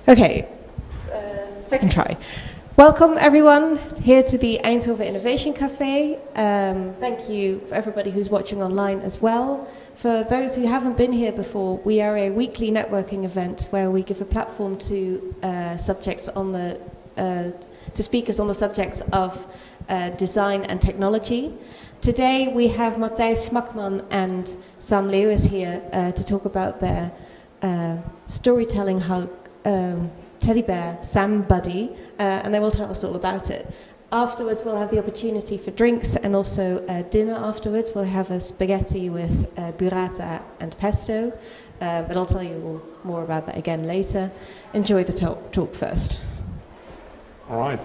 Okay, second try. Welcome everyone here to the Eindhoven Innovation Café. Thank you for everybody who's watching online as well. For those who haven't been here before, we are a weekly networking event where we give a platform to to speakers on the subjects of design and technology. Today we have Matthijs Smakman and Leewis here to talk about their storytelling hug teddy bear, SAMbuddy, and they will tell us all about it. Afterwards we'll have the opportunity for drinks and also dinner afterwards. We'll have a spaghetti with burrata and pesto, but I'll tell you all more about that again later. Enjoy the talk first. All right.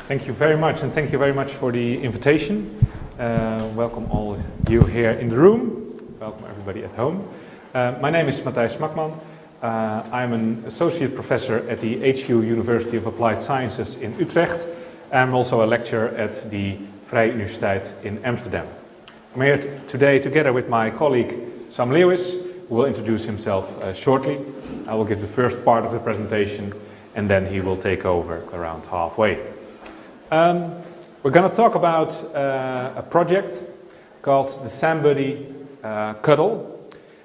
Thank you very much, and thank you very much for the invitation. Welcome all of you here in the room. Welcome everybody at home. My name is Matthijs Smakman. I'm an associate professor at the HU University of Applied Sciences in Utrecht. I'm also a lecturer at the Vrije Universiteit in Amsterdam. I'm here today together with my colleague Leewis, who will introduce himself shortly. I will give the first part of the presentation and then he will take over around halfway. We're going to talk about a project called the SAMbuddy Cuddle.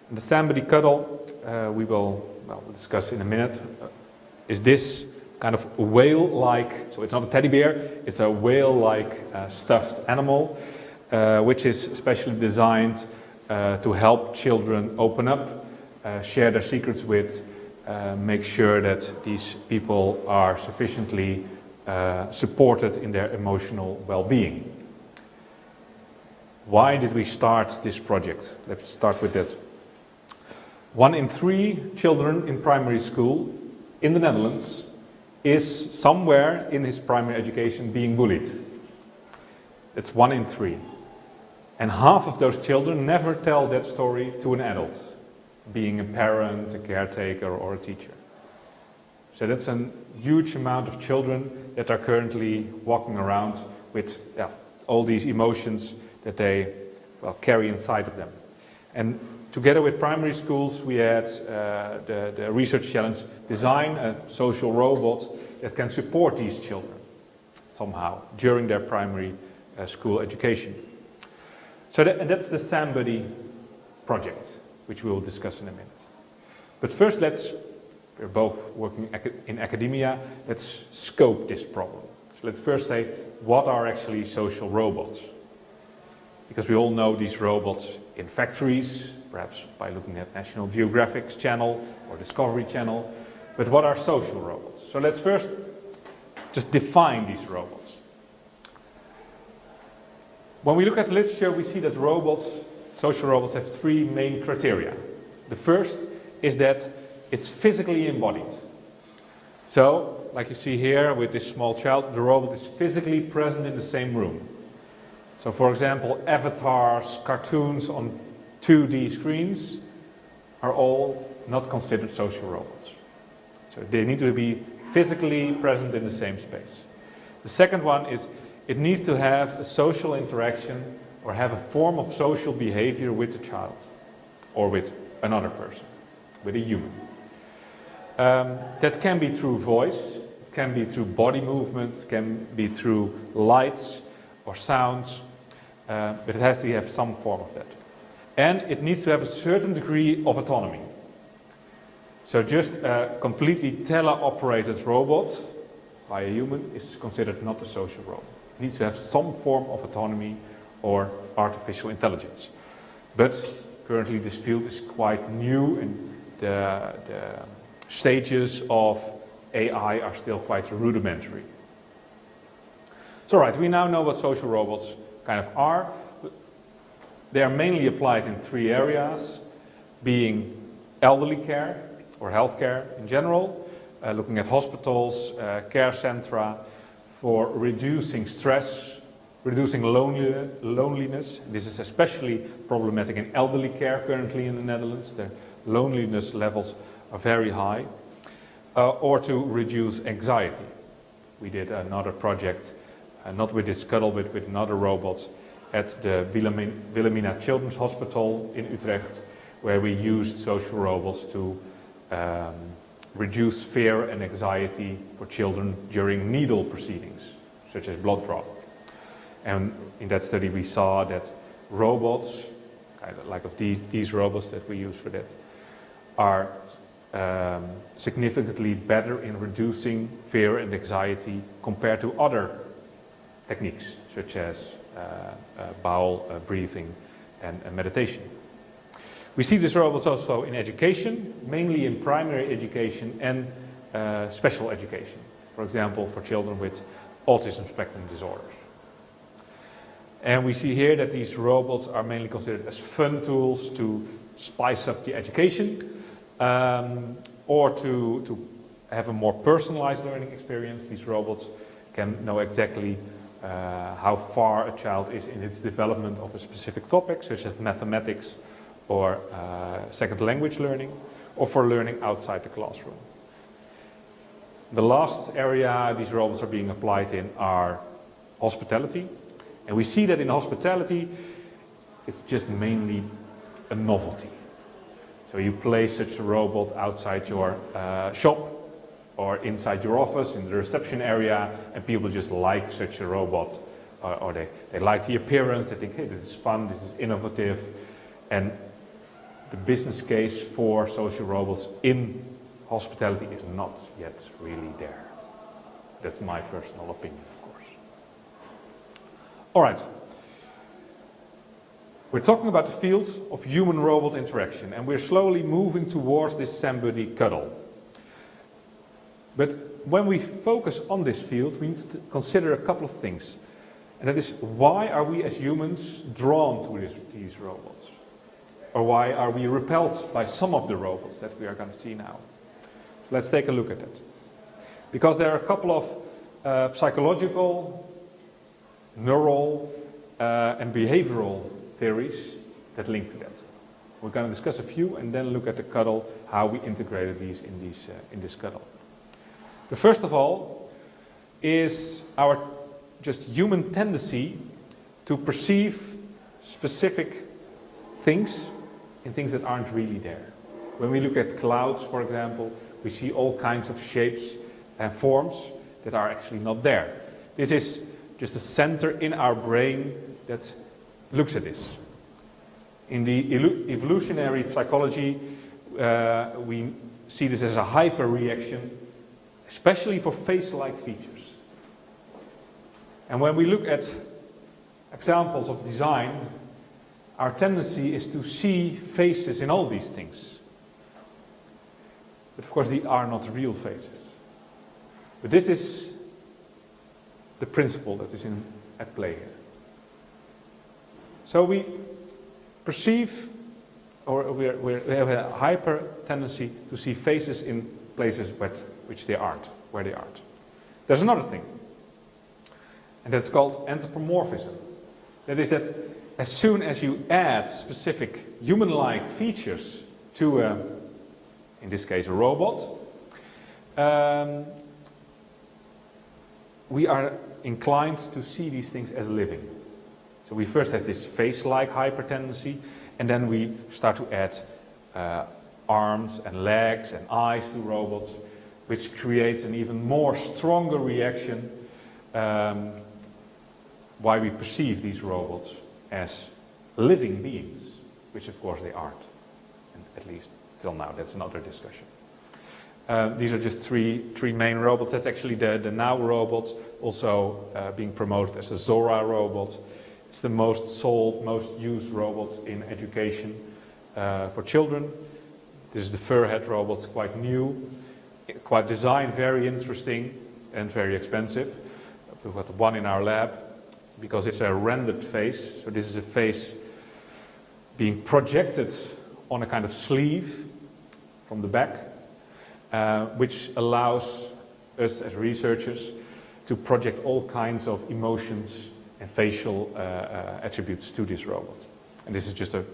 And the SAMbuddy Cuddle we will discuss in a minute. Is this kind of whale-like, so it's not a teddy bear, it's a whale-like stuffed animal, which is specially designed to help children open up, share their secrets with, make sure that these people are sufficiently supported in their emotional well-being. Why did we start this project? Let's start with that. 1 in 3 children in primary school in the Netherlands is somewhere in his primary education being bullied. It's 1 in 3. And half of those children never tell that story to an adult, being a parent, a caretaker, or a teacher. So that's a huge amount of children that are currently walking around with all these emotions that they carry inside of them. And together with primary schools, we had the research challenge, design a social robot that can support these children somehow during their primary school education. So that's the SAMbuddy project, which we will discuss in a minute. But first, we're both working in academia, let's scope this problem. So let's first say, what are actually social robots? Because we all know these robots in factories, perhaps by looking at National Geographic's channel or Discovery Channel. But what are social robots? So let's first just define these robots. When we look at the literature, we see that social robots have 3 main criteria. The first is that it's physically embodied. So, like you see here with this small child, the robot is physically present in the same room. So for example, avatars, cartoons on 2D screens are all not considered social robots. So they need to be physically present in the same space. The second one is it needs to have a social interaction or have a form of social behavior with the child or with another person, with a human. That can be through voice, it can be through body movements, it can be through lights or sounds, but it has to have some form of that. And it needs to have a certain degree of autonomy. So just a completely teleoperated robot by a human is considered not a social robot. It needs to have some form of autonomy or artificial intelligence. But currently this field is quite new and the stages of AI are still quite rudimentary. So right, we now know what social robots kind of are. They are mainly applied in 3 areas, being elderly care or healthcare in general, looking at hospitals, care centra, for reducing stress, reducing loneliness. This is especially problematic in elderly care currently in the Netherlands. The loneliness levels are very high, or to reduce anxiety. We did another project, not with this cuddle, but with another robot at the Wilhelmina Children's Hospital in Utrecht, where we used social robots to reduce fear and anxiety for children during needle proceedings, such as blood draw. And in that study we saw that robots, kind of like of these robots that we use for that, are significantly better in reducing fear and anxiety compared to other techniques, such as bowel breathing and meditation. We see these robots also in education, mainly in primary education and special education. For example, for children with autism spectrum disorders. And we see here that these robots are mainly considered as fun tools to spice up the education, or to have a more personalized learning experience. These robots can know exactly how far a child is in its development of a specific topic, such as mathematics or second language learning, or for learning outside the classroom. The last area these robots are being applied in are hospitality. And we see that in hospitality, it's just mainly a novelty. So you place such a robot outside your shop or inside your office in the reception area, and people just like such a robot, or they like the appearance. They think, hey, this is fun, this is innovative. And the business case for social robots in hospitality is not yet really there. That's my personal opinion, of course. All right. We're talking about the field of human-robot interaction, and we're slowly moving towards this SAMbuddy cuddle. But when we focus on this field, we need to consider a couple of things. And that is, why are we as humans drawn to these robots? Or why are we repelled by some of the robots that we are going to see now? So let's take a look at it. Because there are a couple of psychological, neural, and behavioral theories that link to that. We're going to discuss a few and then look at the cuddle, how we integrated these in this cuddle. The first of all is our just human tendency to perceive specific things in things that aren't really there. When we look at clouds, for example, we see all kinds of shapes and forms that are actually not there. This is just a center in our brain that looks at this. In the evolutionary psychology, we see this as a hyper-reaction, especially for face-like features. And when we look at examples of design, our tendency is to see faces in all these things. But of course, these are not real faces. But this is the principle that is at play here. So we perceive, or we have a hyper tendency to see faces in places which they aren't, where they aren't. There's another thing, and that's called anthropomorphism. That is that as soon as you add specific human-like features to, in this case, a robot, we are inclined to see these things as living. So we first have this face-like hyper-tendency, and then we start to add arms and legs and eyes to robots, which creates an even more stronger reaction why we perceive these robots as living beings, which of course they aren't, and at least till now. That's another discussion. These are just three main robots. That's actually the Now robot, also being promoted as the Zora robot. It's the most sold, most used robot in education for children. This is the Furhead robot, it's quite new, quite designed, very interesting and very expensive. We've got one in our lab because it's a rendered face. So this is a face being projected on a kind of sleeve from the back, which allows us as researchers to project all kinds of emotions and facial attributes to this robot. And this is just it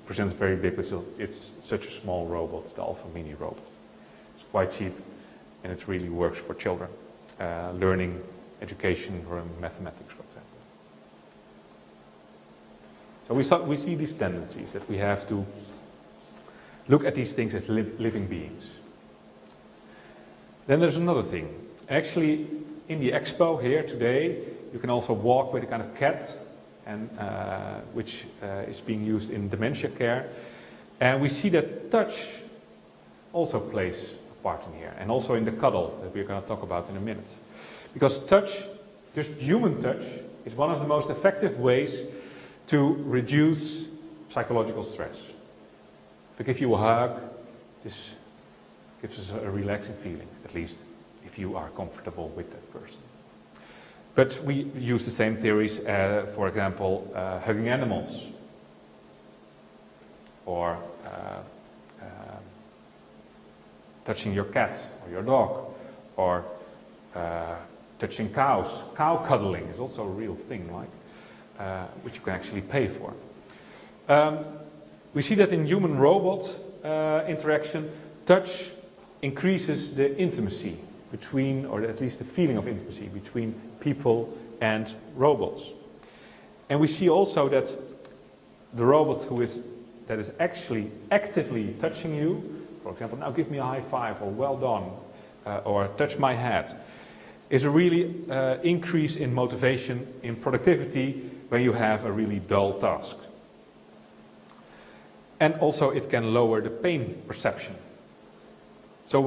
presents very big, but it's such a small robot, the Alpha Mini robot. It's quite cheap, and it really works for children, learning, education, or mathematics, for example. So we see these tendencies that we have to look at these things as living beings. Then there's another thing. Actually, in the expo here today, you can also walk with a kind of cat, and which is being used in dementia care. And we see that touch also plays a part in here, and also in the cuddle that we're going to talk about in a minute. Because touch, just human touch, is one of the most effective ways to reduce psychological stress. If I give you a hug, this gives us a relaxing feeling, at least if you are comfortable with that person. But we use the same theories, for example, hugging animals, or touching your cat or your dog, or touching cows. Cow cuddling is also a real thing, like, which you can actually pay for. We see that in human-robot interaction, touch increases the intimacy between, or at least the feeling of intimacy between people and robots. And we see also that the robot that is actually actively touching you, for example, now give me a high five, or well done, or touch my head, is a really increase in motivation, in productivity, when you have a really dull task. And also it can lower the pain perception. So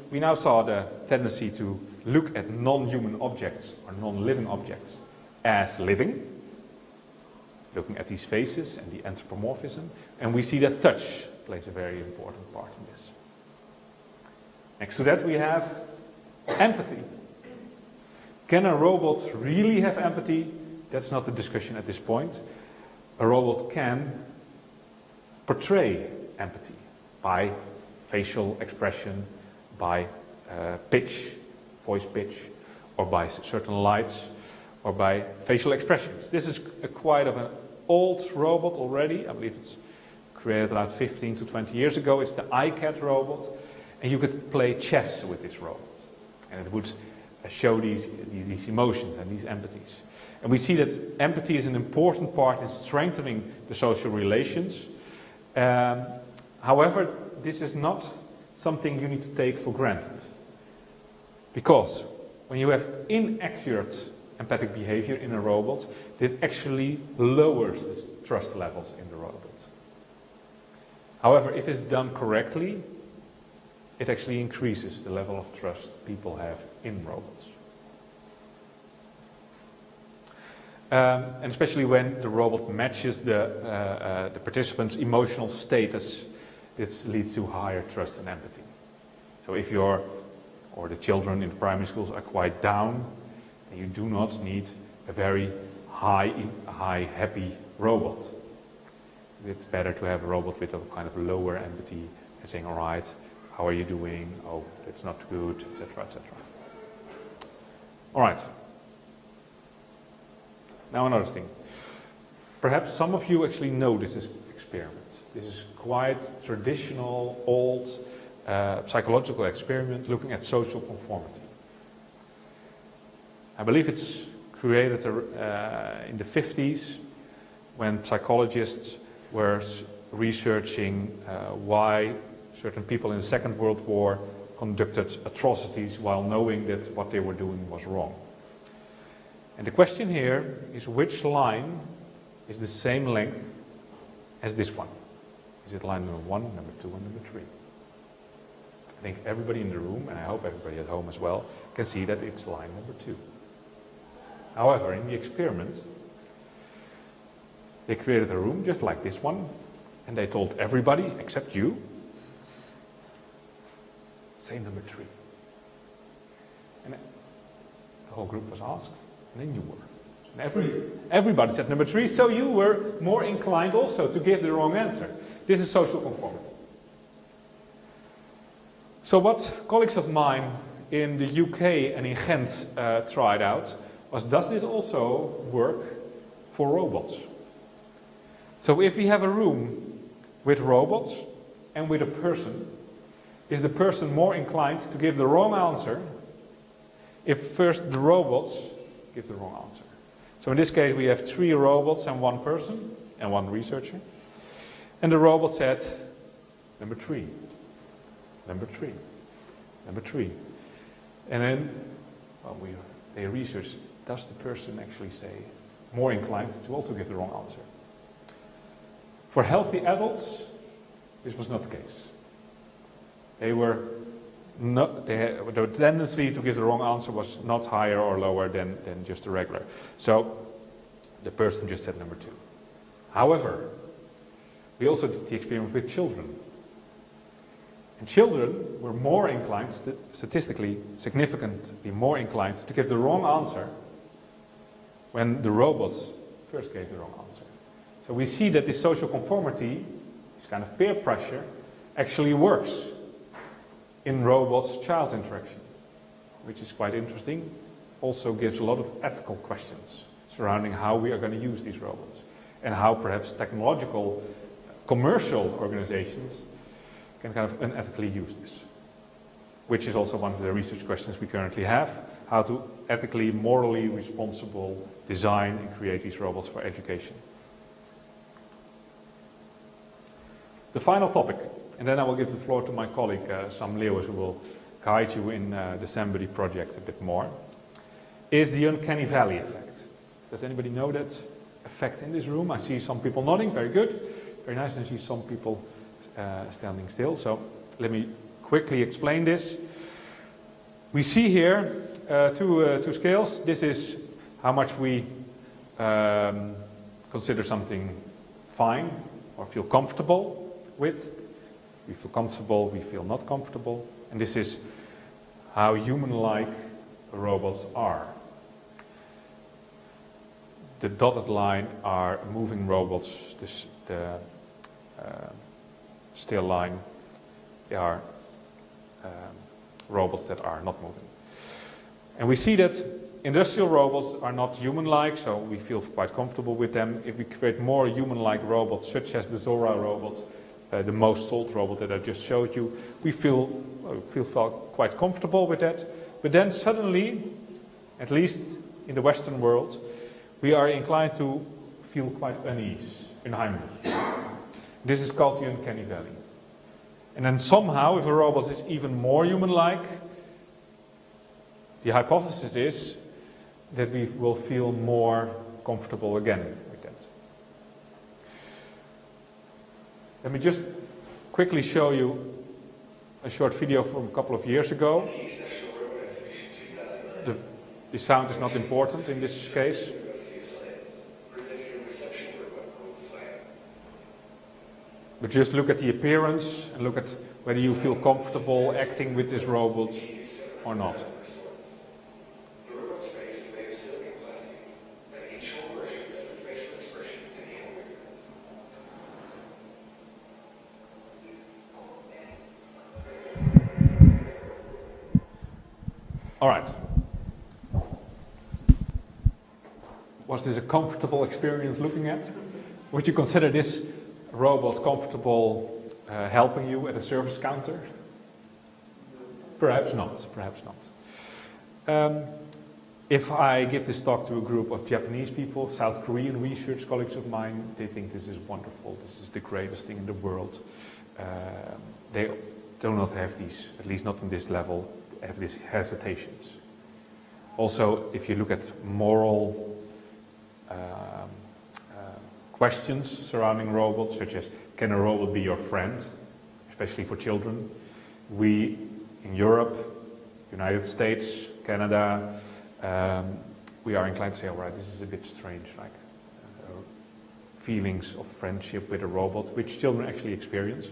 we now saw the tendency to look at non-human objects or non-living objects as living, looking at these faces and the anthropomorphism, and we see that touch plays a very important part in this. Next to that we have empathy. Can a robot really have empathy? That's not the discussion at this point. A robot can portray empathy by facial expression, by pitch, voice pitch, or by certain lights, or by facial expressions. This is quite of an old robot already. I believe it's created about 15 to 20 years ago. It's the iCat robot, and you could play chess with this robot, and it would show these emotions and these empathies. And we see that empathy is an important part in strengthening the social relations. However, this is not something you need to take for granted. Because when you have inaccurate empathic behavior in a robot, it actually lowers the trust levels in the robot. However, if it's done correctly, it actually increases the level of trust people have in robots. And especially when the robot matches the participant's emotional status, this leads to higher trust and empathy. So if you're, or the children in the primary schools are quite down, then you do not need a very high happy robot. It's better to have a robot with a kind of lower empathy and saying, all right, how are you doing? Oh, that's not good, etc., etc. All right. Now another thing. Perhaps some of you actually know this experiment. This is quite traditional, old psychological experiment looking at social conformity. I believe it's created in the 50s when psychologists were researching why certain people in the Second World War conducted atrocities while knowing that what they were doing was wrong. And the question here is, which line is the same length as this one? Is it line number 1, number 2, and number 3? I think everybody in the room, and I hope everybody at home as well, can see that it's line number 2. However, in the experiment, they created a room just like this one, and they told everybody, except you, say number 3. And the whole group was asked, and then you were. And everybody said number 3, so you were more inclined also to give the wrong answer. This is social conformity. So what colleagues of mine in the UK and in Ghent tried out was, does this also work for robots? So if we have a room with robots and with a person, is the person more inclined to give the wrong answer if first the robots give the wrong answer? So in this case we have 3 robots and 1 person and 1 researcher. And the robot said, number 3, number 3, number 3. And then well, they researched, does the person actually say more inclined to also give the wrong answer? For healthy adults, this was not the case. The tendency to give the wrong answer was not higher or lower than just the regular. So the person just said number 2. However, we also did the experiment with children. And children were more inclined, statistically significantly more inclined, to give the wrong answer when the robots first gave the wrong answer. So we see that this social conformity, this kind of peer pressure, actually works in robots-child interaction, which is quite interesting. Also gives a lot of ethical questions surrounding how we are going to use these robots and how perhaps technological, commercial organizations can kind of unethically use this, which is also one of the research questions we currently have, how to ethically, morally responsible design and create these robots for education. The final topic, and then I will give the floor to my colleague Leewis, who will guide you in the SAMbuddy project a bit more, is the Uncanny Valley effect. Does anybody know that effect in this room? I see some people nodding, very good, very nice, and I see some people standing still. So let me quickly explain this. We see here two scales. This is how much we consider something fine or feel comfortable with. We feel comfortable, we feel not comfortable. And this is how human-like robots are. The dotted line are moving robots. The still line, they are robots that are not moving. And we see that industrial robots are not human-like, so we feel quite comfortable with them. If we create more human-like robots, such as the Zora robot, the most sold robot that I just showed you, we feel quite comfortable with that. But then suddenly, at least in the Western world, we are inclined to feel quite unease, unheimlich. This is called the Uncanny Valley. And then somehow, if a robot is even more human-like, the hypothesis is that we will feel more comfortable again with that. Let me just quickly show you a short video from a couple of years ago. The sound is not important in this case. But just look at the appearance and look at whether you feel comfortable acting with this robot or not. All right. Was this a comfortable experience looking at? Would you consider this robot comfortable helping you at a service counter? Perhaps not, perhaps not. If I give this talk to a group of Japanese people, South Korean research colleagues of mine, they think this is wonderful, this is the greatest thing in the world. They do not have these, at least not in this level, have these hesitations. Also, if you look at moral questions surrounding robots, such as, can a robot be your friend, especially for children? We, in Europe, United States, Canada, we are inclined to say, all right, this is a bit strange, like feelings of friendship with a robot, which children actually experience,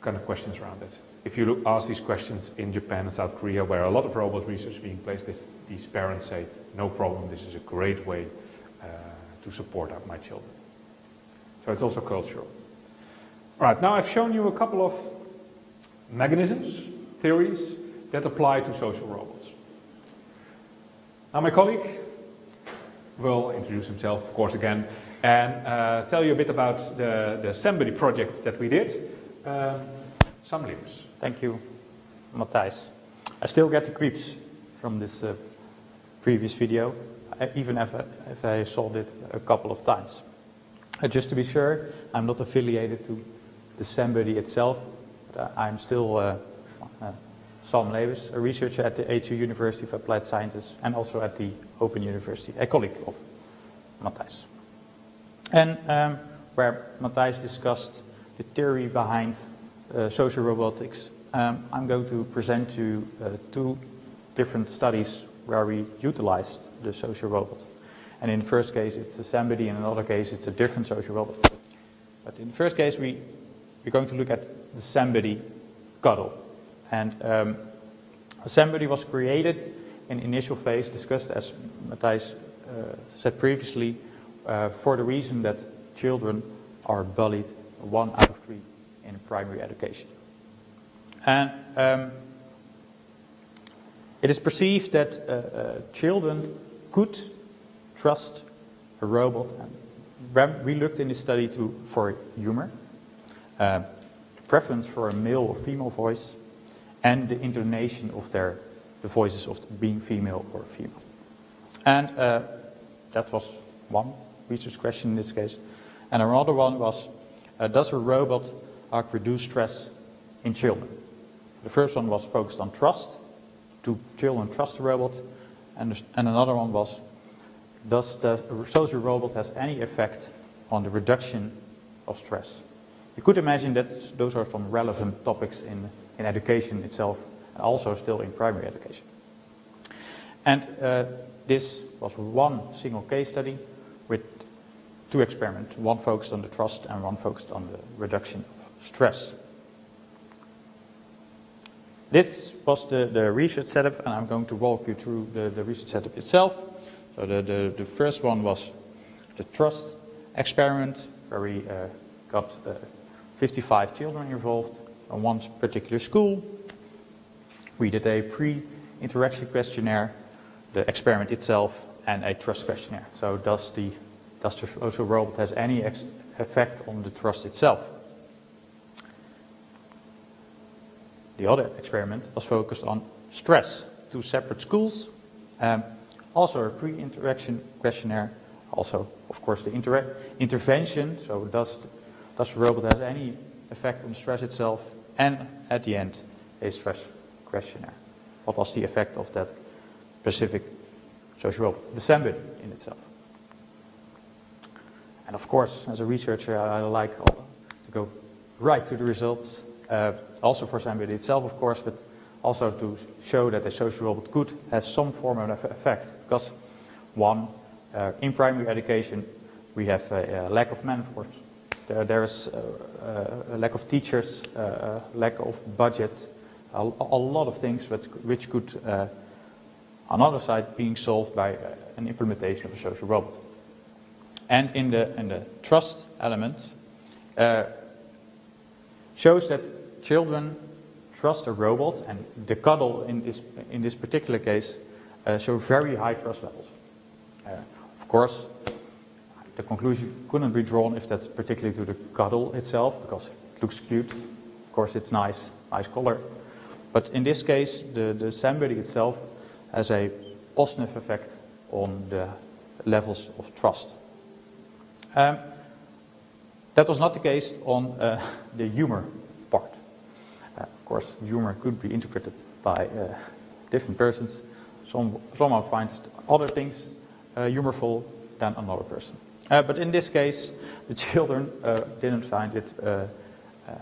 kind of questions around it. If you ask these questions in Japan and South Korea, where a lot of robot research is being placed, these parents say, no problem, this is a great way to support my children. So it's also cultural. All right, now I've shown you a couple of mechanisms, theories, that apply to social robots. Now my colleague will introduce himself, of course, again, and tell you a bit about the SAMbuddy project that we did. Leewis. Thank you, Matthijs. I still get the creeps from this previous video, even if I saw it a couple of times. Just to be sure, I'm not affiliated to the SAMbuddy itself, but I'm still Leewis, a researcher at the HU University of Applied Sciences and also at the Open University, a colleague of Matthijs. And where Matthijs discussed the theory behind social robotics, I'm going to present to you two different studies where we utilized the social robot. And in the first case it's a SAMbuddy, in another case it's a different social robot. But in the first case we're going to look at the SAMbuddy cuddle. And SAMbuddy was created in initial phase, discussed as Matthijs said previously, for the reason that children are bullied 1 out of 3 in primary education. And it is perceived that children could trust a robot. And we looked in this study for humor, preference for a male or female voice, and the intonation of the voices of being female or female. And that was one research question in this case. And another one was, does a robot reduce stress in children? The first one was focused on trust. Do children trust the robot? And another one was, does the social robot has any effect on the reduction of stress? You could imagine that those are some relevant topics in education itself, and also still in primary education. And this was one single case study with 2 experiments, one focused on the trust and one focused on the reduction of stress. This was the research setup, and I'm going to walk you through the research setup itself. So the first one was the trust experiment, where we got 55 children involved on one particular school. We did a pre-interaction questionnaire, the experiment itself, and a trust questionnaire. So does the social robot has any effect on the trust itself? The other experiment was focused on stress, 2 separate schools. Also a pre-interaction questionnaire, also of course the intervention, so does the robot has any effect on stress itself, and at the end a stress questionnaire. What was the effect of that specific social robot, the SAMbuddy in itself? And of course, as a researcher, I like to go right to the results, also for SAMbuddy itself, of course, but also to show that a social robot could have some form of effect. Because one, in primary education, we have a lack of manpower. There is a lack of teachers, lack of budget, a lot of things which could, on the other side, being solved by an implementation of a social robot. And in the trust element, shows that children trust a robot, and the cuddle in this particular case show very high trust levels. Of course, the conclusion couldn't be drawn if that's particularly to the cuddle itself, because it looks cute. Of course, it's nice color. But in this case, the SAMbuddy itself has a positive effect on the levels of trust. That was not the case on the humor part. Of course, humor could be interpreted by different persons. Someone finds other things humorful than another person. But in this case, the children didn't find it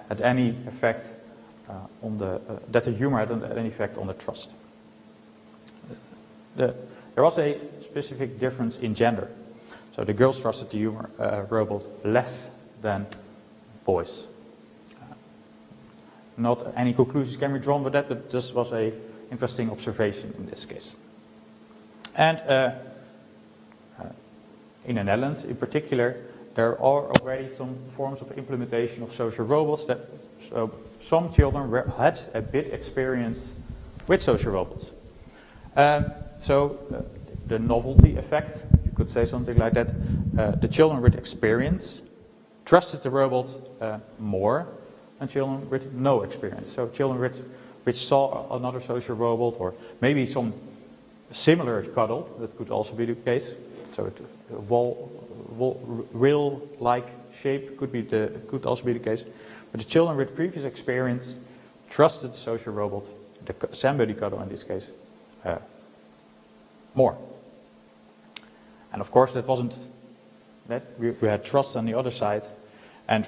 had any effect that the humor had any effect on the trust. There was a specific difference in gender. So the girls trusted the humor robot less than boys. Not any conclusions can be drawn with that, but this was an interesting observation in this case. And in the Netherlands, in particular, there are already some forms of implementation of social robots that some children had a bit experience with social robots. The novelty effect, you could say something like that, the children with experience trusted the robot more than children with no experience. So children which saw another social robot, or maybe some similar cuddle, that could also be the case. So wheel-like shape could also be the case. But the children with previous experience trusted the social robot the SAMbuddy cuddle in this case, more. And of course that wasn't that. We had trust on the other side, and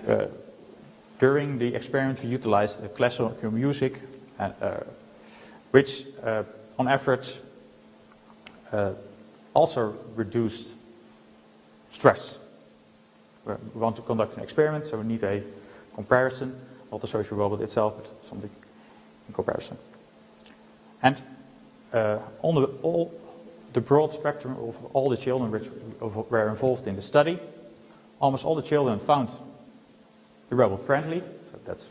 during the experiment we utilized classical music, which on average also reduced stress. We want to conduct an experiment, so we need a comparison, not the social robot itself, but something in comparison. And on the broad spectrum of all the children which were involved in the study, almost all the children found the robot friendly. So that's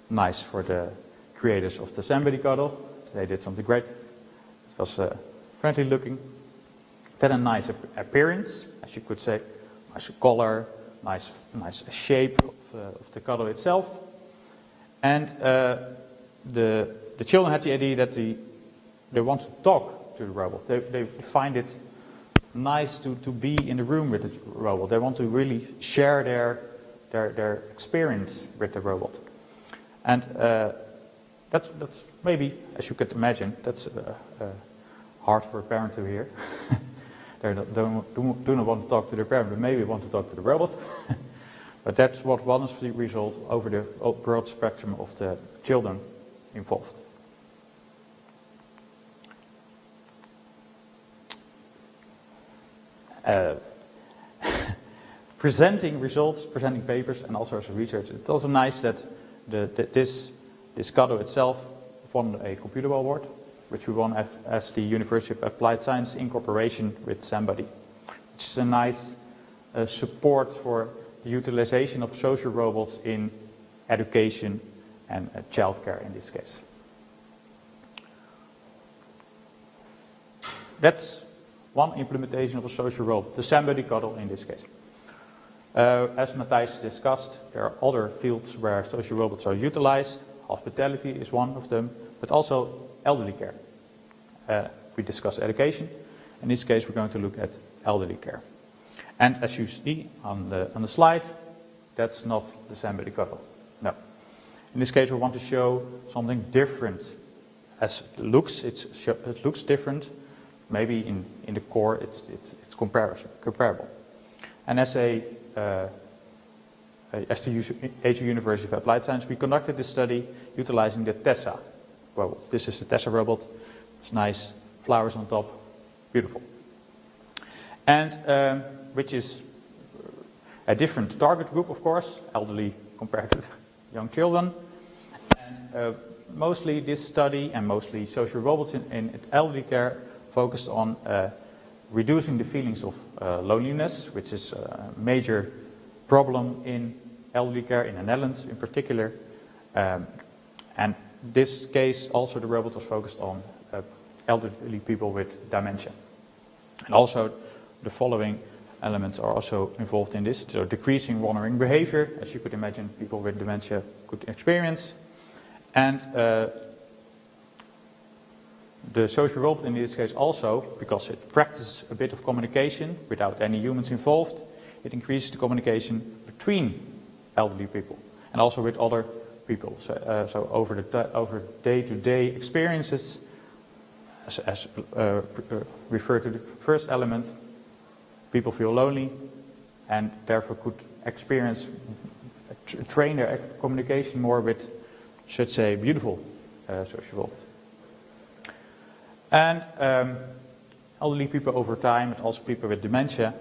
nice for the creators of the SAMbuddy cuddle. They did something great. It was friendly looking. Then a nice appearance, as you could say, nice color, nice shape of the cuddle itself. And the children had the idea that they want to talk to the robot. They find it nice to be in the room with the robot. They want to really share their experience with the robot. And that's maybe, as you could imagine, that's hard for a parent to hear. They do not want to talk to their parent, but maybe want to talk to the robot. But that's what one of the results over the broad spectrum of the children involved. Presenting results, presenting papers, and also as a researcher. It's also nice that this cuddle itself won a computer award, which we won as the University of Applied Science in cooperation with SAMbuddy, which is a nice support for the utilization of social robots in education and childcare in this case. That's one implementation of a social robot, the SAMbuddy cuddle in this case. As Matthijs discussed, there are other fields where social robots are utilized. Hospitality is one of them, but also elderly care. We discussed education. In this case, we're going to look at elderly care. And as you see on the slide, that's not the SAMbuddy cuddle. No. In this case, we want to show something different. As it looks, it looks different. Maybe in the core, it's comparable. And as the HU University of Applied Science, we conducted this study utilizing the Tessa robot. This is the Tessa robot. It's nice, flowers on top, beautiful. And which is a different target group, of course, elderly compared to young children. And mostly this study and mostly social robots in elderly care focused on reducing the feelings of loneliness, which is a major problem in elderly care in the Netherlands in particular. And this case also the robot was focused on elderly people with dementia. And also the following elements are also involved in this. So decreasing wandering behavior, as you could imagine people with dementia could experience. And the social robot in this case also, because it practices a bit of communication without any humans involved, it increases the communication between elderly people and also with other people. So over day-to-day experiences, as referred to the first element, people feel lonely and therefore could experience, train their communication more with, should say, beautiful social robot. And elderly people over time, and also people with dementia,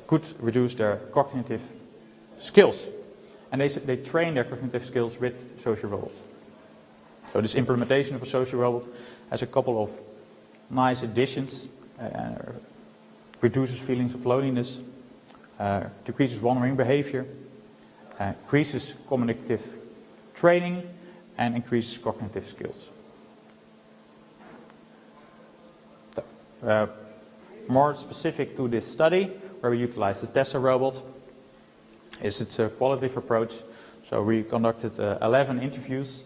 could reduce their cognitive skills. And they train their cognitive skills with social robots. So this implementation of a social robot has a couple of nice additions. Reduces feelings of loneliness, decreases wandering behavior, increases communicative training, and increases cognitive skills. More specific to this study, where we utilized the Tessa robot, is its a qualitative approach. So we conducted 11 interviews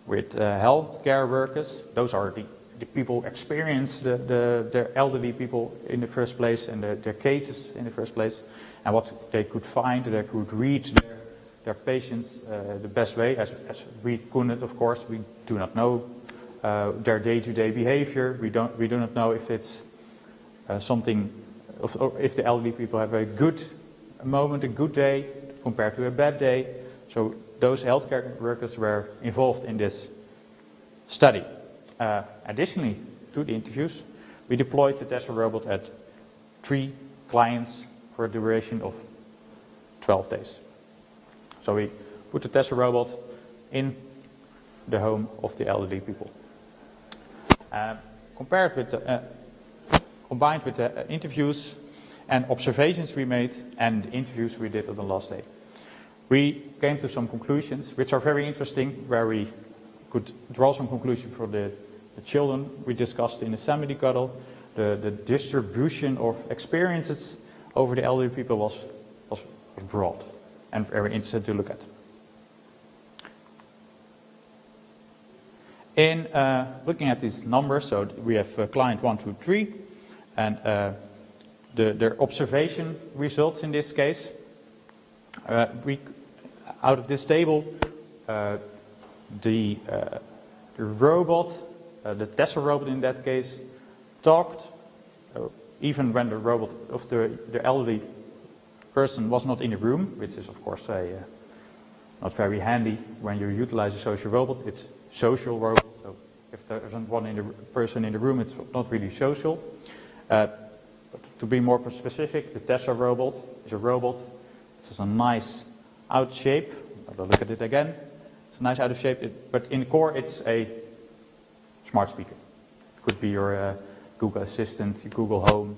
with healthcare workers. Those are the people experience the elderly people in the first place and their cases in the first place, and what they could find, they could read their patients the best way, as we couldn't, of course. We do not know their day-to-day behavior. We do not know if it's or if the elderly people have a good moment, a good day, compared to a bad day. So those healthcare workers were involved in this study. Additionally to the interviews, we deployed the Tesla robot at 3 clients for a duration of 12 days. So we put the Tesla robot in the home of the elderly people. Combined with the interviews and observations we made and the interviews we did on the last day, we came to some conclusions which are very interesting, where we could draw some conclusions for the children. We discussed in the SAMbuddy cuddle the distribution of experiences over the elderly people was broad and very interesting to look at. In looking at these numbers, so we have client 1, 2, 3, and their observation results in this case. Out of this table, the robot, the Tesla robot in that case, talked, even when the robot of the elderly person was not in the room, which is of course not very handy when you utilize a social robot. It's social robot, so if there isn't person in the room, it's not really social. But to be more specific, the Tesla robot is a robot. It has a nice out shape. I'll look at it again. It's a nice out of shape, but in the core it's a smart speaker. It could be your Google Assistant, your Google Home.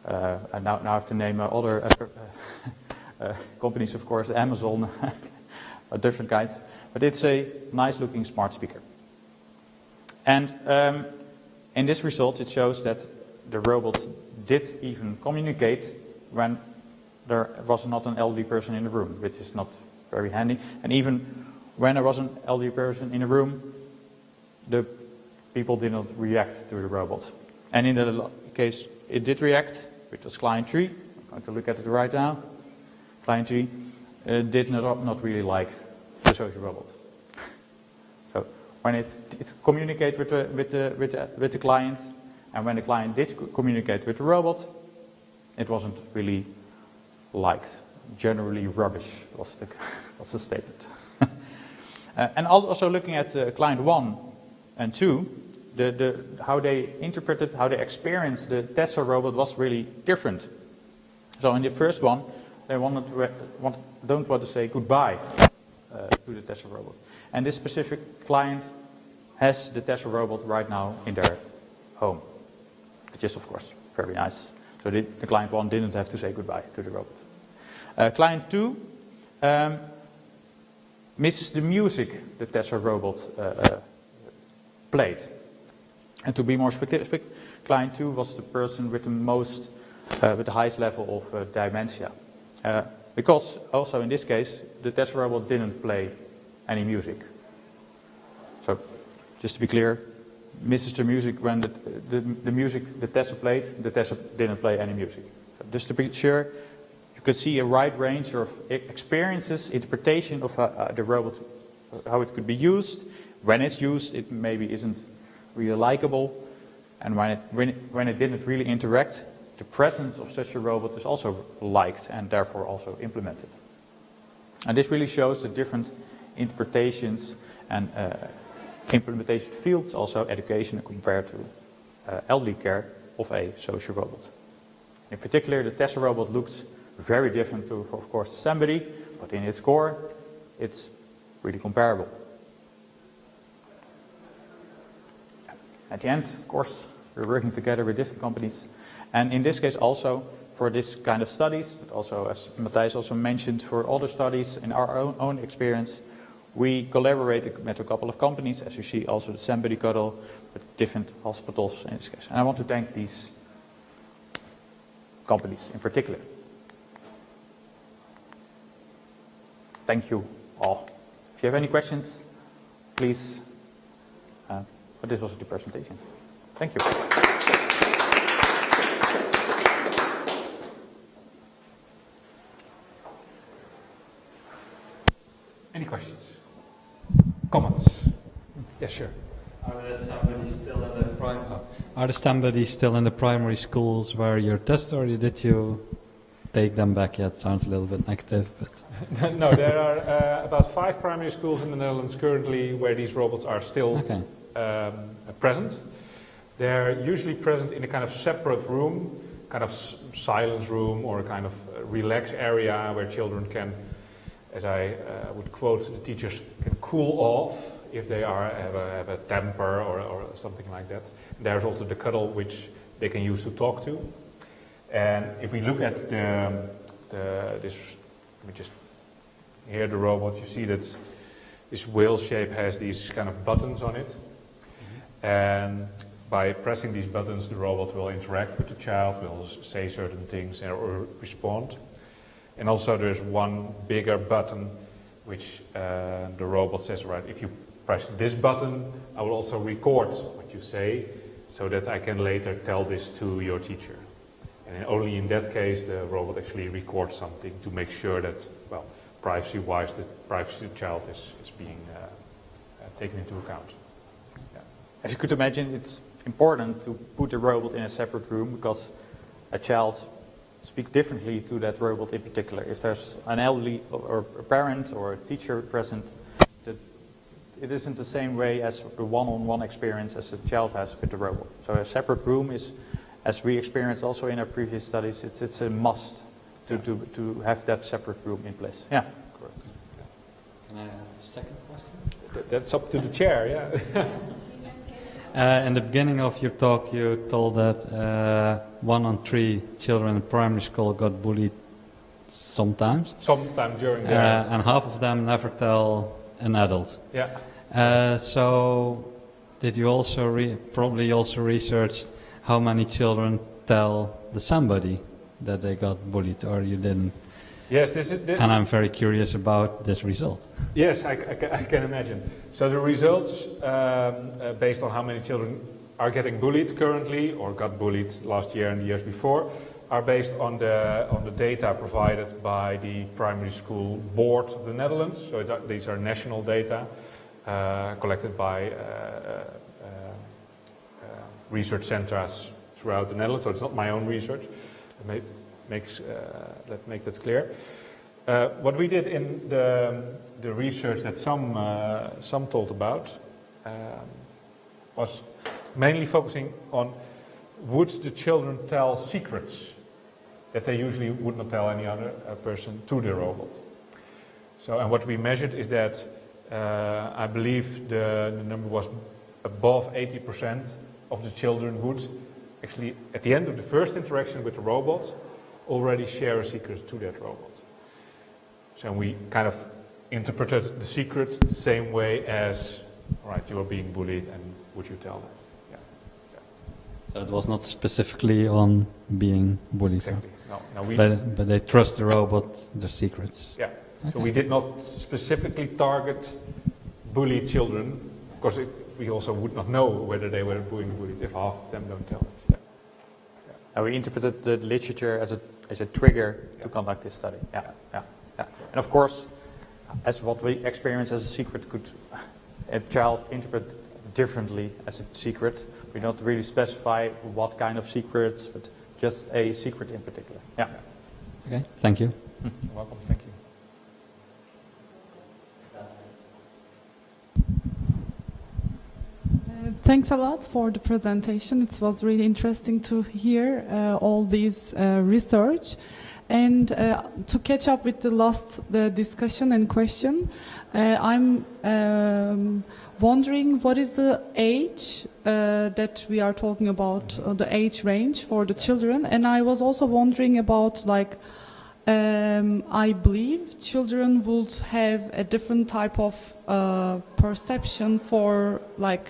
And now I have to name other companies, of course, Amazon, different kinds. But it's a nice looking smart speaker. And in this result it shows that the robot did even communicate when there was not an elderly person in the room, which is not very handy. And even when there was an elderly person in the room, the people did not react to the robot. And in the case it did react, which was client 3, I'm going to look at it right now. Client 3 did not really like the social robot. So when it communicated with the client, and when the client did communicate with the robot, it wasn't really liked. Generally rubbish was the statement. And also looking at client 1 and 2, how they interpreted, how they experienced the Tesla robot was really different. So in the first one, they don't want to say goodbye to the Tesla robot. And this specific client has the Tesla robot right now in their home, which is of course very nice. So the client 1 didn't have to say goodbye to the robot. Client 2 misses the music the Tesla robot played. And to be more specific, client 2 was the person with the highest level of dementia. Because also in this case, the Tesla robot didn't play any music. So, just to be clear, misses the music when the music the Tesla played, the Tesla didn't play any music. So just to be sure, you could see a wide range of experiences, interpretation of the robot, how it could be used. When it's used, it maybe isn't really likable, and when it didn't really interact, the presence of such a robot is also liked and therefore also implemented. And this really shows the different interpretations and implementation fields, also education compared to elderly care of a social robot. In particular, the Tesla robot looks very different to, of course, the SAMbuddy, but in its core, it's really comparable. At the end, of course, we're working together with different companies. And in this case also, for this kind of studies, but also as Matthijs also mentioned, for other studies in our own experience, we collaborated with a couple of companies, as you see also the SAMbuddy cuddle, with different hospitals in this case. And I want to thank these companies in particular. Thank you all. If you have any questions, please. But this was the presentation. Thank you. Yeah, sure. Are the SAMbuddy still in the primary schools where you're tested, or did you take them back yet? Sounds a little bit negative, but No, there are about 5 primary schools in the Netherlands currently where these robots are still okay. Present. They're usually present in a kind of separate room, kind of silence room, or a kind of relaxed area where children can, as I would quote the teachers, can cool off if they have a temper or something like that. And there's also the cuddle which they can use to talk to. And if we look at this, let me just hear the robot, you see that this whale shape has these kind of buttons on it. Mm-hmm. And by pressing these buttons, the robot will interact with the child, will say certain things or respond. And also there's one bigger button which the robot says, right, if you press this button, I will also record what you say so that I can later tell this to your teacher. And only in that case the robot actually records something to make sure that, well, privacy-wise, the privacy of the child is being taken into account. Yeah. As you could imagine, it's important to put the robot in a separate room because a child speaks differently to that robot in particular. If there's an elderly or a parent or a teacher present, it isn't the same way as the one-on-one experience as a child has with the robot. So a separate room is, as we experienced also in our previous studies, it's a must to have that separate room in place. Yeah. Correct. Can I have a second question? That's up to the chair, yeah. In the beginning of your talk, you told that 1 on 3 children in primary school got bullied sometimes. Sometime during the... and half of them never tell an adult. Yeah. So did you also probably also researched how many children tell the SAMbuddy that they got bullied, or you didn't? Yes, and I'm very curious about this result. Yes, I can imagine. So the results, based on how many children are getting bullied currently, or got bullied last year and the years before, are based on the data provided by the primary school board of the Netherlands. So these are national data collected by research centers throughout the Netherlands. So it's not my own research. Let's make that clear. What we did in the research that some told about was mainly focusing on would the children tell secrets that they usually would not tell any other person to the robot. So, and what we measured is that I believe the number was above 80% of the children would actually, at the end of the first interaction with the robot, already share a secret to that robot. So we kind of interpreted the secret the same way as, all right, you are being bullied, and would you tell that? Yeah. So it was not specifically on being bullied. Exactly. No, but they trust the robot, their secrets. Yeah. Okay. So we did not specifically target bullied children. Of course, we also would not know whether they were being bullied if half of them don't tell it. Yeah. Yeah. And we interpreted the literature as a trigger to conduct this study. Yeah. And of course, as what we experience as a secret could a child interpret differently as a secret. We don't really specify what kind of secrets, but just a secret in particular. Yeah. Okay, thank you. You're welcome, thank you. Thanks a lot for the presentation. It was really interesting to hear all these research. And to catch up with the discussion and question, I'm wondering what is the age that we are talking about, the age range for the children. And I was also wondering about, like, I believe children would have a different type of perception for, like,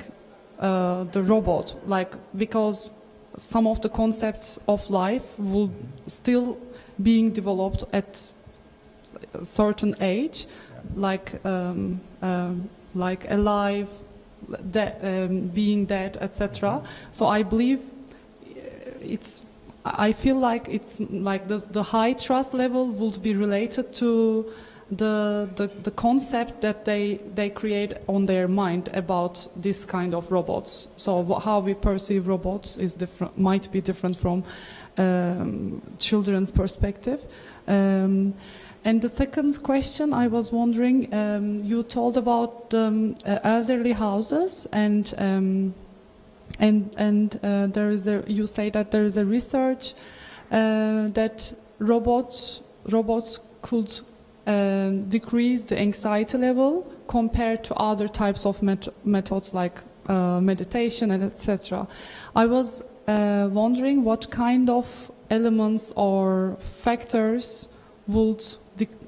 the robot, like, because some of the concepts of life will still being developed at a certain age, like alive, being dead, etc. So I believe I feel like it's like the high trust level would be related to the concept that they create on their mind about this kind of robots. So how we perceive robots is different, might be different from children's perspective. And the second question, I was wondering, you told about elderly houses, and there is you say that there is a research that robots could decrease the anxiety level compared to other types of methods like meditation and etc. I was wondering what kind of elements or factors would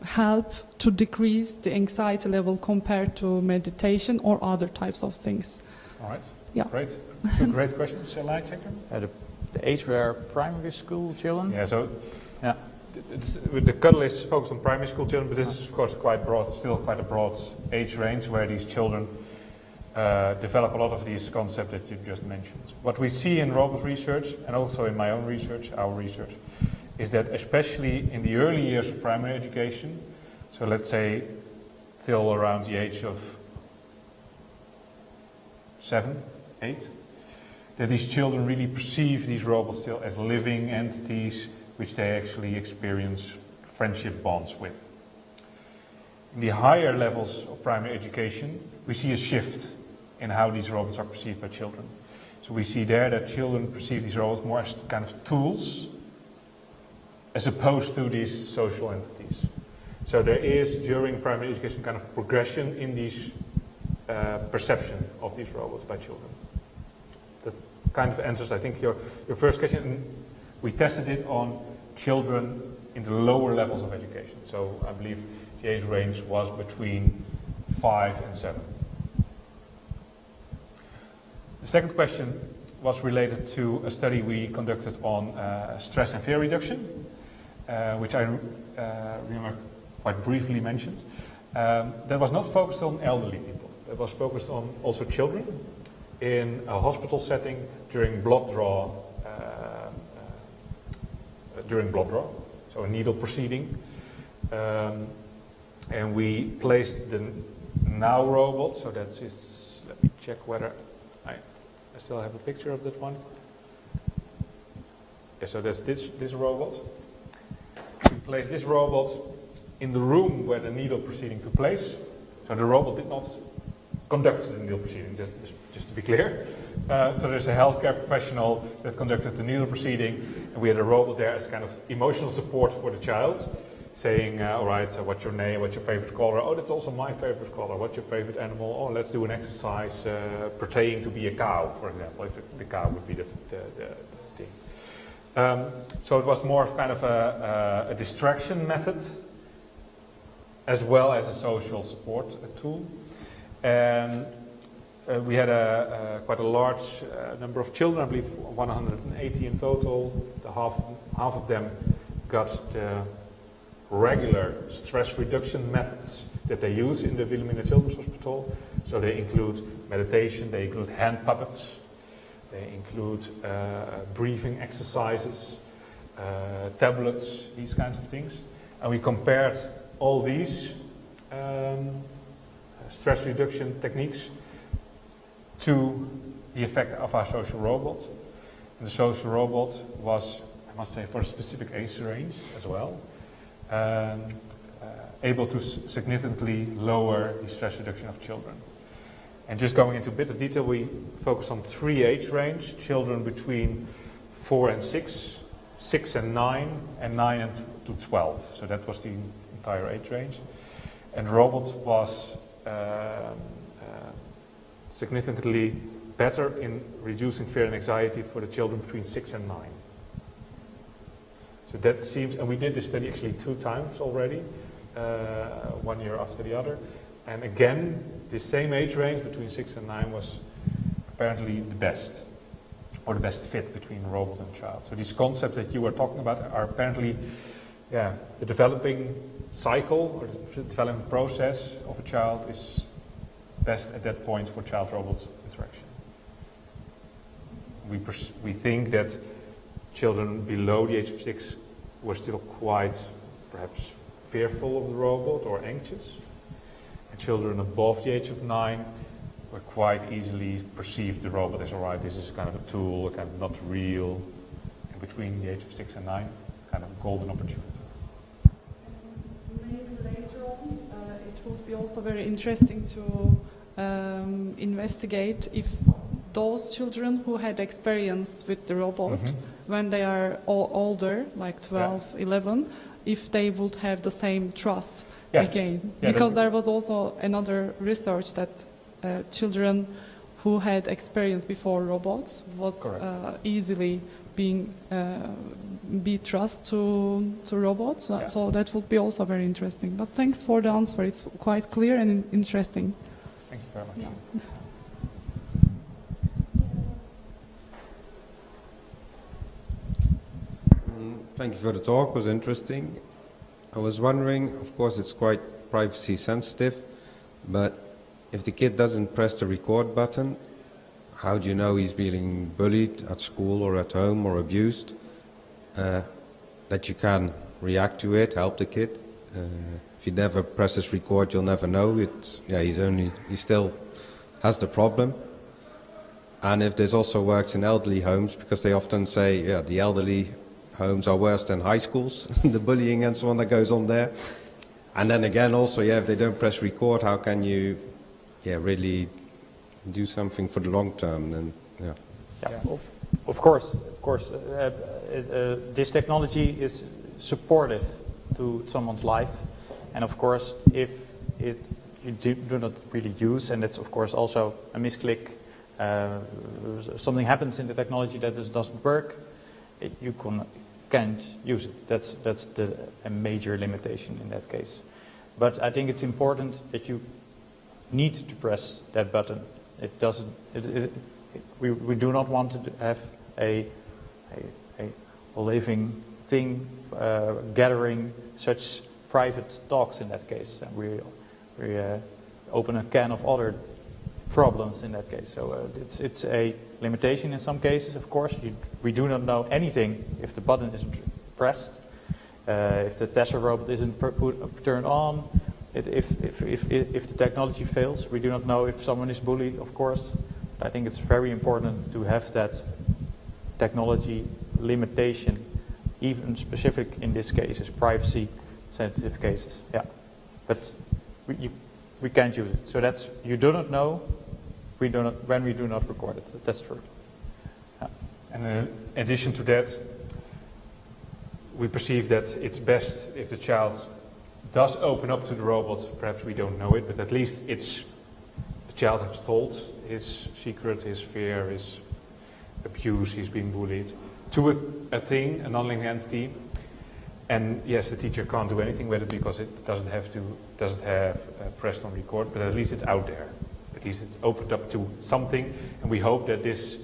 help to decrease the anxiety level compared to meditation or other types of things. All right. Yeah. Great. Two great questions. Shall I check them? The age where primary school children? Yeah, so Yeah. the cuddle is focused on primary school children, but this is of course quite broad, still quite a broad age range where these children develop a lot of these concepts that you just mentioned. What we see in robot research, and also in my own research, our research, is that especially in the early years of primary education, so let's say till around the age of 7, 8, that these children really perceive these robots still as living entities which they actually experience friendship bonds with. In the higher levels of primary education, we see a shift in how these robots are perceived by children. So we see there that children perceive these robots more as kind of tools as opposed to these social entities. So there is, during primary education, kind of progression in these perception of these robots by children. That kind of answers, I think, your first question. We tested it on children in the lower levels of education. So I believe the age range was between 5 and 7. The second question was related to a study we conducted on stress and fear reduction, which I remember quite briefly mentioned. That was not focused on elderly people. That was focused on also children in a hospital setting during blood draw, so a needle proceeding. And we placed the Now robot, so that's it. Let me check whether I still have a picture of that one. Yeah, so that's this robot. We placed this robot in the room where the needle proceeding took place. So the robot did not conduct the needle proceeding, just to be clear. So there's a healthcare professional that conducted the needle proceeding, and we had a robot there as kind of emotional support for the child, saying, all right, so what's your name, what's your favorite color? Oh, that's also my favorite color. What's your favorite animal? Oh, let's do an exercise pretending to be a cow, for example, if the cow would be the thing. So it was more of kind of a distraction method as well as a social support tool. And we had quite a large number of children, I believe 180 in total. Half of them got the regular stress reduction methods that they use in the Wilhelmina Children's Hospital. So they include meditation, they include hand puppets, they include breathing exercises, tablets, these kinds of things. And we compared all these stress reduction techniques to the effect of our social robot. And the social robot was, I must say, for a specific age range as well, able to significantly lower the stress reduction of children. And just going into a bit of detail, we focus on 3 age range, children between 4 and 6, 6 and 9, and 9 and to 12. So that was the entire age range. And the robot was significantly better in reducing fear and anxiety for the children between 6 and 9. So that seems, and we did this study actually 2 times already, 1 year after the other. And again, the same age range between 6 and 9 was apparently the best, or the best fit between robot and child. So these concepts that you were talking about are apparently, the developing cycle or the development process of a child is best at that point for child-robot interaction. We think that children below the age of 6 were still quite, perhaps fearful of the robot or anxious. And children above the age of 9 will quite easily perceive the robot as, alright, this is kind of a tool, kind of not real. And between the age of 6 and 9, kind of a golden opportunity. Maybe later on, it would be also very interesting to investigate if those children who had experience with the robot when they are older, like 12, 11, if they would have the same trust again. Because there was also another research that children who had experience before robots was easily be trust to robots. So that would be also very interesting. But thanks for the answer. It's quite clear and interesting. Thank you very much. Yeah. Thank you for the talk, it was interesting. I was wondering, of course it's quite privacy sensitive, but if the kid doesn't press the record button, how do you know he's being bullied at school or at home or abused? That you can react to it, help the kid. If he never presses record, you'll never know. He still has the problem. And if this also works in elderly homes, because they often say, the elderly homes are worse than high schools, the bullying and so on that goes on there. And then again also, if they don't press record, how can you really do something for the long term? And, Of course. This technology is supportive to someone's life. And of course, if you do not really use, and it's of course also a misclick, something happens in the technology that doesn't work, you can't use it. That's a major limitation in that case. But I think it's important that you need to press that button. It doesn't. We do not want to have a living thing gathering such private talks in that case. And we open a can of other problems in that case. So it's a limitation in some cases, of course. We do not know anything if the button isn't pressed, if the Tesla robot isn't turned on, if the technology fails. We do not know if someone is bullied, of course. I think it's very important to have that technology limitation, even specific in this case, is privacy sensitive cases. But we can't use it. So that's, you do not know when we do not record it. That's true. And in addition to that, we perceive that it's best if the child does open up to the robot. Perhaps we don't know it, but at least the child has told his secret, his fear, his abuse, he's being bullied, to a thing, an online entity. And yes, the teacher can't do anything with it because it doesn't have pressed on record, but at least it's out there. At least it's opened up to something, and we hope that this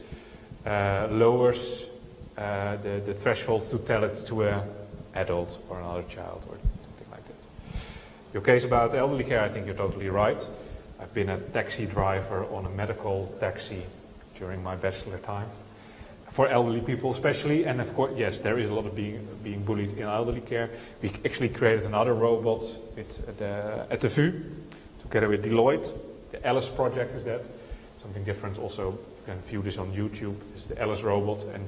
lowers the threshold to tell it to an adult or another child or something like that. Your case about elderly care, I think you're totally right. I've been a taxi driver on a medical taxi during my bachelor time, for elderly people especially, and of course, yes, there is a lot of being bullied in elderly care. We actually created another robot at the VU, together with Deloitte. The Ellis project is that. Something different also, you can view this on YouTube, is the Ellis Robot. And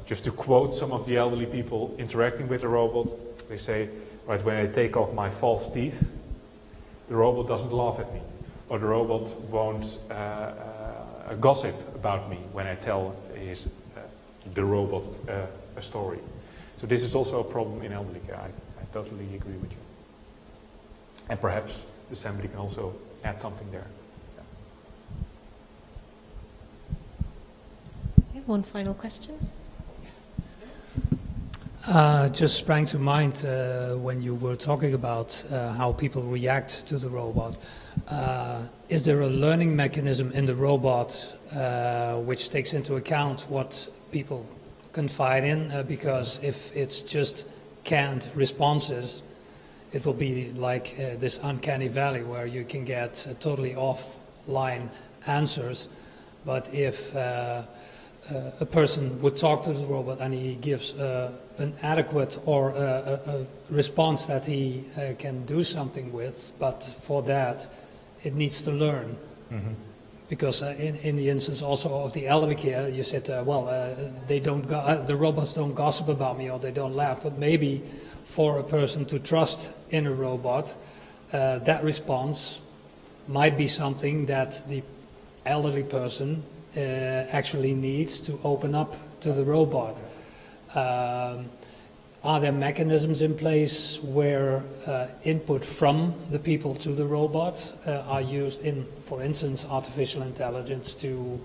just to quote some of the elderly people interacting with the robot, they say, right, when I take off my false teeth, the robot doesn't laugh at me, or the robot won't gossip about me when I tell the robot a story. So this is also a problem in elderly care. I totally agree with you. And perhaps the SAMbuddy can also add something there. Okay, one final question. Just sprang to mind when you were talking about how people react to the robot. Is there a learning mechanism in the robot which takes into account what people confide in? Because if it's just canned responses, it will be like this uncanny valley where you can get totally offline answers. But if a person would talk to the robot and he gives an adequate or a response that he can do something with, but for that it needs to learn. Mm-hmm. Because in the instance also of the elderly care, you said, they don't the robots don't gossip about me or they don't laugh, but maybe for a person to trust in a robot, that response might be something that the elderly person actually needs to open up to the robot. Are there mechanisms in place where input from the people to the robot are used in, for instance, artificial intelligence to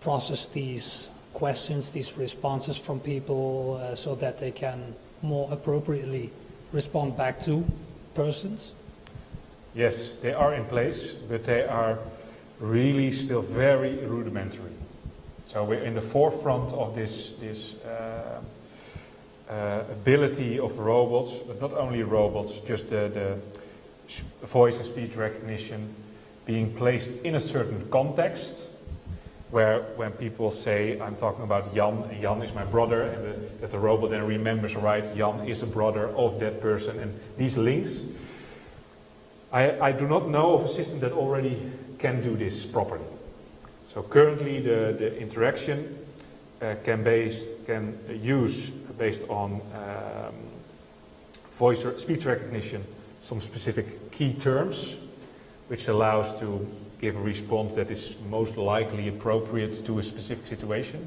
process these questions, these responses from people so that they can more appropriately respond back to persons? Yes, they are in place, but they are really still very rudimentary. So we're in the forefront of this ability of robots, but not only robots, just the voice and speech recognition being placed in a certain context, where when people say, I'm talking about Jan, and Jan is my brother, and that the robot then remembers, right, Jan is a brother of that person, and these links. I do not know of a system that already can do this properly. So currently the interaction can use based on voice or speech recognition some specific key terms, which allows to give a response that is most likely appropriate to a specific situation.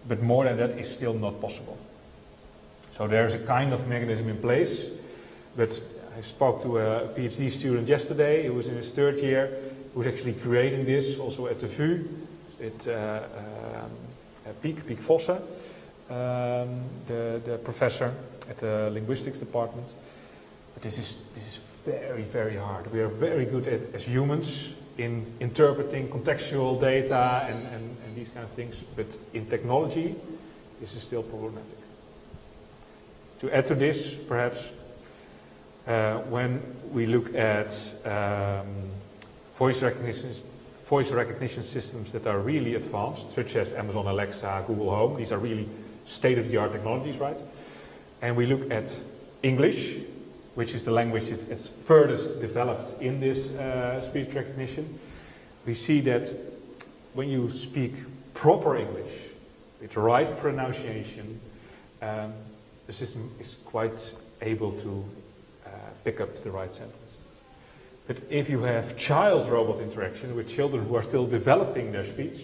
But more than that is still not possible. So there's a kind of mechanism in place, but I spoke to a PhD student yesterday who was in his third year, who was actually creating this also at the VU, at Piek Vossen, the professor at the linguistics department. But this is very, very hard. We are very good as humans in interpreting contextual data and these kind of things, but in technology, this is still problematic. To add to this, perhaps, when we look at voice recognition systems that are really advanced, such as Amazon Alexa, Google Home, these are really state-of-the-art technologies, right? And we look at English, which is the language that's furthest developed in this speech recognition. We see that when you speak proper English, with the right pronunciation, the system is quite able to pick up the right sentences. But if you have child-robot interaction with children who are still developing their speech,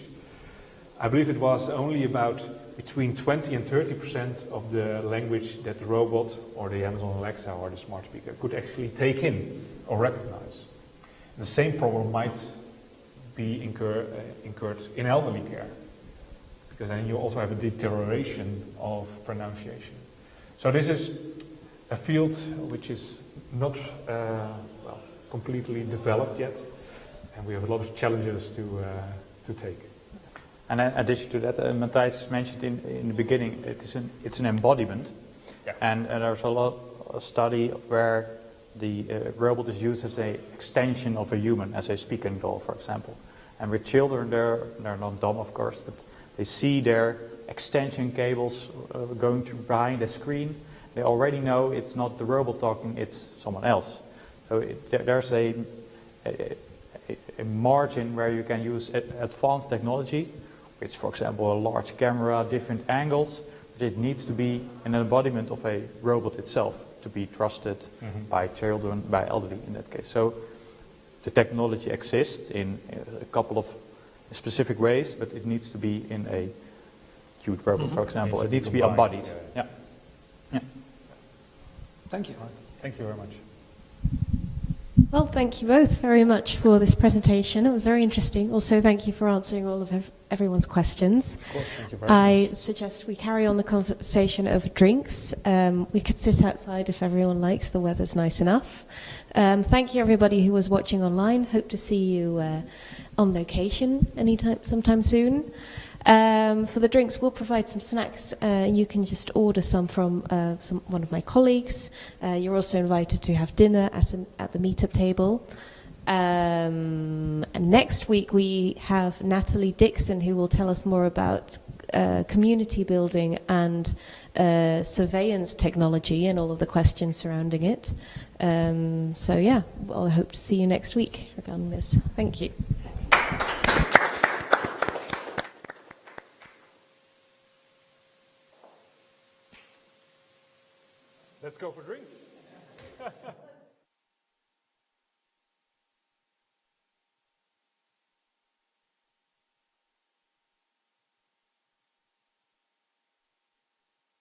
I believe it was only about between 20 and 30% of the language that the robot or the Amazon Alexa or the smart speaker could actually take in or recognize. And the same problem might be incurred in elderly care, because then you also have a deterioration of pronunciation. So this is a field which is not completely developed yet, and we have a lot of challenges to take. And in addition to that, Matthijs mentioned in the beginning, it's an embodiment, Yeah. and there's a study where the robot is used as an extension of a human, as a speaking doll, for example. And with children, they're not dumb, of course, but they see their extension cables going through behind the screen. They already know it's not the robot talking, it's someone else. So there's a margin where you can use advanced technology, which, for example, a large camera, different angles, but it needs to be an embodiment of a robot itself to be trusted by children, by elderly in that case. So the technology exists in a couple of specific ways, but it needs to be in a cute robot, for example. It needs to be embodied. Yeah. Thank you. Thank you very much. Well, thank you both very much for this presentation. It was very interesting. Also, thank you for answering all of everyone's questions. Of course, thank you very much. I suggest we carry on the conversation over drinks. We could sit outside if everyone likes. The weather's nice enough. Thank you, everybody who was watching online. Hope to see you on location sometime soon. For the drinks, we'll provide some snacks. You can just order some from one of my colleagues. You're also invited to have dinner at the meetup table. And next week we have Natalie Dixon, who will tell us more about community building and surveillance technology and all of the questions surrounding it. So yeah, well, I hope to see you next week regarding this. Thank you. Let's go for drinks.